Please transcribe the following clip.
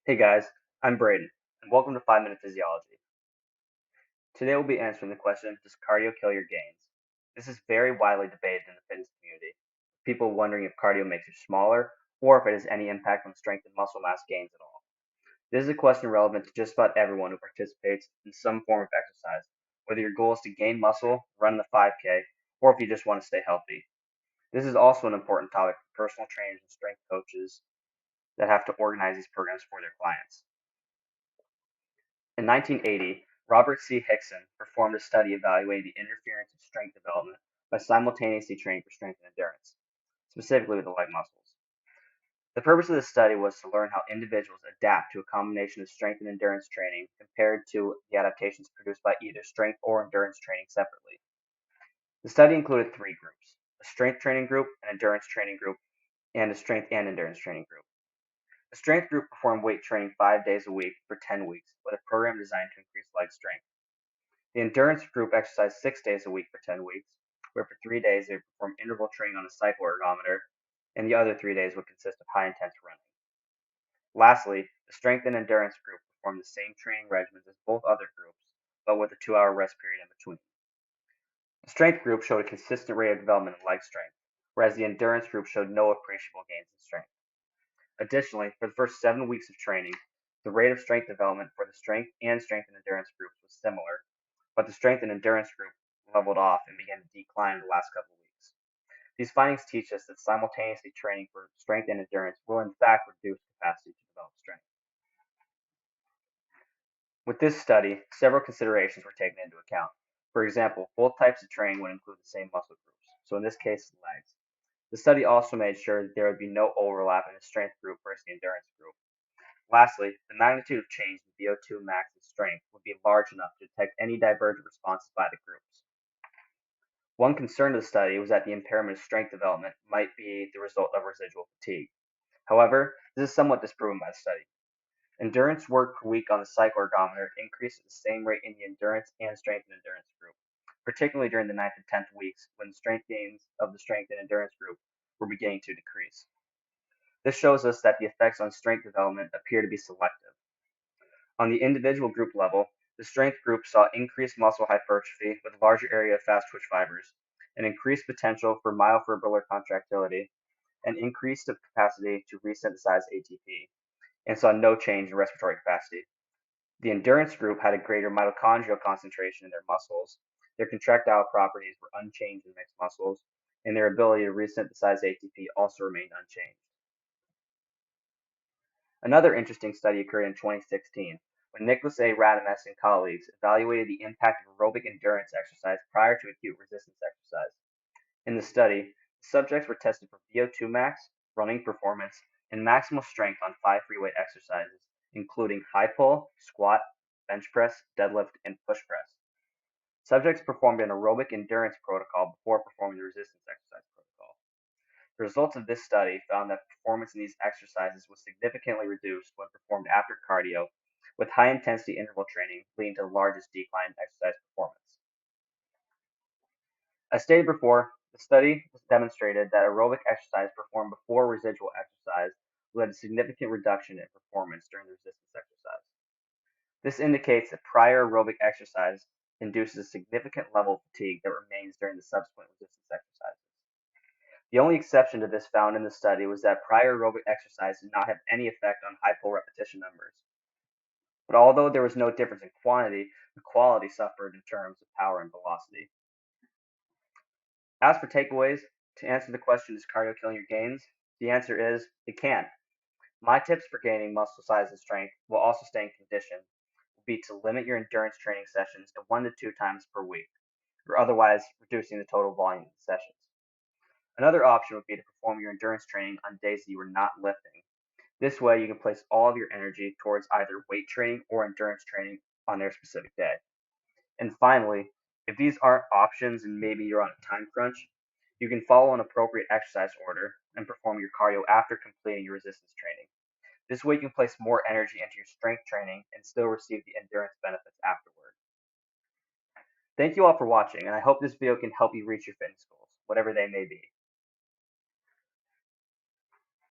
Hey guys, I'm Braden, and welcome to 5 Minute Physiology. Today we'll be answering the question, does cardio kill your gains? This is very widely debated in the fitness community, with people wondering if cardio makes you smaller or if it has any impact on strength and muscle mass gains at all. This is a question relevant to just about everyone who participates in some form of exercise, whether your goal is to gain muscle, run the 5K, or if you just want to stay healthy. This is also an important topic for personal trainers and strength coaches that have to organize these programs for their clients. In 1980, Robert C. Hickson performed a study evaluating the interference of strength development by simultaneously training for strength and endurance, specifically with the leg muscles. The purpose of this study was to learn how individuals adapt to a combination of strength and endurance training compared to the adaptations produced by either strength or endurance training separately. The study included three groups: a strength training group, an endurance training group, and a strength and endurance training group. The strength group performed weight training 5 days a week for 10 weeks with a program designed to increase leg strength. The endurance group exercised 6 days a week for 10 weeks, where for 3 days they would perform interval training on a cycle ergometer, and the other 3 days would consist of high intense running. Lastly, the strength and endurance group performed the same training regimens as both other groups, but with a 2 hour rest period in between. The strength group showed a consistent rate of development in leg strength, whereas the endurance group showed no appreciable gains in strength. Additionally, for the first 7 weeks of training, the rate of strength development for the strength and endurance groups was similar, but the strength and endurance group leveled off and began to decline in the last couple of weeks. These findings teach us that simultaneously training for strength and endurance will in fact reduce capacity to develop strength. With this study, several considerations were taken into account. For example, both types of training would include the same muscle groups, so in this case, the legs. The study also made sure that there would be no overlap in the strength group versus the endurance group. Lastly, the magnitude of change in VO2 max and strength would be large enough to detect any divergent responses by the groups. One concern of the study was that the impairment of strength development might be the result of residual fatigue. However, this is somewhat disproven by the study. Endurance work per week on the cycle ergometer increased at the same rate in the endurance and strength and endurance group, particularly during the 9th and 10th weeks when the strength gains of the strength and endurance group were beginning to decrease. This shows us that the effects on strength development appear to be selective. On the individual group level, the strength group saw increased muscle hypertrophy with larger area of fast twitch fibers, an increased potential for myofibrillar contractility, and increased capacity to resynthesize ATP, and saw no change in respiratory capacity. The endurance group had a greater mitochondrial concentration in their muscles. Their contractile properties were unchanged in mixed muscles, and their ability to resynthesize ATP also remained unchanged. Another interesting study occurred in 2016 when Nicholas A. Radames and colleagues evaluated the impact of aerobic endurance exercise prior to acute resistance exercise. In the study, subjects were tested for VO2 max, running performance, and maximal strength on 5 free weight exercises, including high pull, squat, bench press, deadlift, and push press. Subjects performed an aerobic endurance protocol before performing the resistance exercise protocol. The results of this study found that performance in these exercises was significantly reduced when performed after cardio, with high intensity interval training leading to the largest decline in exercise performance. As stated before, the study demonstrated that aerobic exercise performed before residual exercise led to significant reduction in performance during the resistance exercise. This indicates that prior aerobic exercise induces a significant level of fatigue that remains during the subsequent resistance exercises. The only exception to this found in the study was that prior aerobic exercise did not have any effect on high pull repetition numbers. But although there was no difference in quantity, the quality suffered in terms of power and velocity. As for takeaways, to answer the question, is cardio killing your gains? The answer is, it can. My tips for gaining muscle size and strength while also staying conditioned would be to limit your endurance training sessions to 1 to 2 times per week, or otherwise reducing the total volume of the sessions. Another option would be to perform your endurance training on days that you are not lifting. This way, you can place all of your energy towards either weight training or endurance training on their specific day. And finally, if these aren't options and maybe you're on a time crunch, you can follow an appropriate exercise order and perform your cardio after completing your resistance training. This way, you can place more energy into your strength training and still receive the endurance benefits afterward. Thank you all for watching, and I hope this video can help you reach your fitness goals, whatever they may be.